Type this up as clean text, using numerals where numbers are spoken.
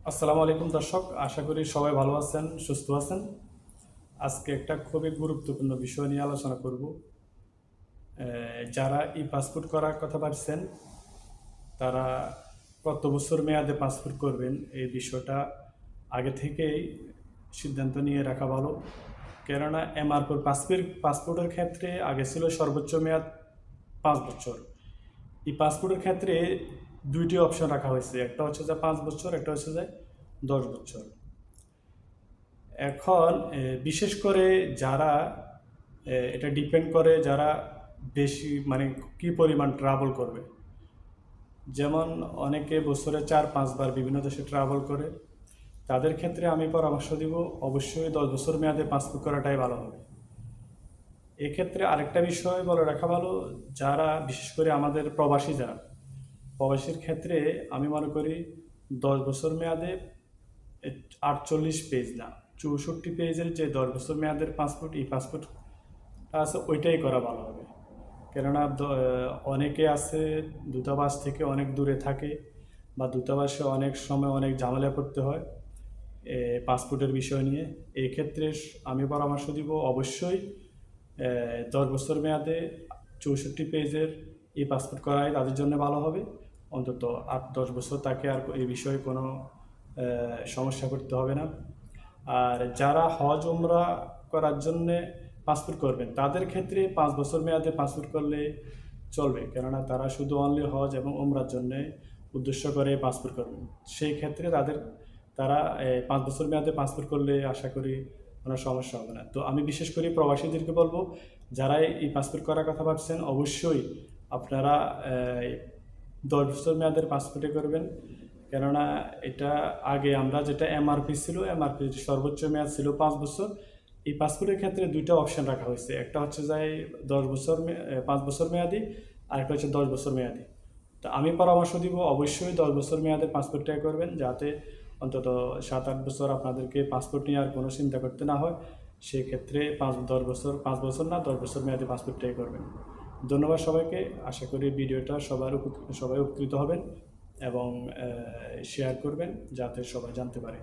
আসসালামু আলাইকুম দর্শক, আশা করি সবাই ভালো আছেন, সুস্থ আছেন। আজকে একটা খুবই গুরুত্বপূর্ণ বিষয় নিয়ে আলোচনা করব। যারা ই পাসপোর্ট করার কথা ভাবছেন, তারা কত বছর মেয়াদে পাসপোর্ট করবেন এই বিষয়টা আগে থেকেই সিদ্ধান্ত নিয়ে রাখা ভালো। কেননা পাসপোর্টের ক্ষেত্রে আগে ছিল সর্বোচ্চ মেয়াদ 5 বছর। এই পাসপোর্টের ক্ষেত্রে দুইটি অপশন রাখা হয়েছে, একটা হচ্ছে যে 5 বছর, একটা হচ্ছে যে 10 বছর। এখন বিশেষ করে যারা এটা ডিপেন্ড করে যারা বেশি মানে কি পরিমাণ ট্রাভেল করবে। যেমন অনেকে বছরে 4-5 বার বিভিন্ন দেশে ট্রাভেল করে, তাদের ক্ষেত্রে আমি পরামর্শ দিব অবশ্যই 10 বছর মেয়াদে পাসপোর্ট করাটাই ভালো হবে। এক্ষেত্রে আরেকটা বিষয় বলে রাখা ভালো, যারা বিশেষ করে আমাদের প্রবাসীর ক্ষেত্রে আমি মনে করি 10 বছর মেয়াদে 48 পেজ না, 64 পেজের যে 10 বছর মেয়াদের পাসপোর্ট, এই পাসপোর্টটা আছে ওইটাই করা ভালো হবে। কেননা অনেকে আছে দূতাবাস থেকে অনেক দূরে থাকে, বা দূতাবাসে অনেক সময় অনেক ঝামেলা করতে হয় পাসপোর্টের বিষয় নিয়ে। এই ক্ষেত্রে আমি পরামর্শ দিব অবশ্যই 10 বছর মেয়াদে 64 পেজের এই পাসপোর্ট করাই তাদের জন্য ভালো হবে। অন্তত 8-10 বছর তাকে আর এই বিষয়ে কোনো সমস্যা করতে হবে না। আর যারা হজ উমরা করার জন্যে পাসপোর্ট করবেন, তাদের ক্ষেত্রে 5 বছর মেয়াদে পাসপোর্ট করলে চলবে, কেননা তারা শুধু অনলি হজ এবং উমরার জন্যে উদ্দেশ্য করে পাসপোর্ট করবেন। সেই ক্ষেত্রে তারা 5 বছর মেয়াদে পাসপোর্ট করলে আশা করি কোনো সমস্যা হবে না। তো আমি বিশেষ করে প্রবাসীদেরকে বলবো, যারা এই পাসপোর্ট করার কথা ভাবছেন অবশ্যই আপনারা 10 বছর মেয়াদের পাসপোর্টে করবেন। কেননা এটা আগে আমরা যেটা এমআরপি ছিল, এমআরপির সর্বোচ্চ মেয়াদ ছিল 5 বছর। এই পাসপোর্টের ক্ষেত্রে দুইটা অপশন রাখা হয়েছে, একটা হচ্ছে যে 10 বছর 5 বছর মেয়াদি, আর একটা হচ্ছে 10 বছর মেয়াদি। তো আমি পরামর্শ দিব অবশ্যই 10 বছর মেয়াদের পাসপোর্টটাই করবেন, যাতে অন্তত 7-8 বছর আপনাদেরকে পাসপোর্ট নিয়ে আর কোনো চিন্তা করতে না হয়। সেক্ষেত্রে 5 বছর না 10 বছর মেয়াদে পাসপোর্টটাই করবেন। ধন্যবাদ সবাইকে। আশা করি ভিডিওটা সবাই উপকৃত হবেন এবং শেয়ার করবেন যাতে সবাই জানতে পারে।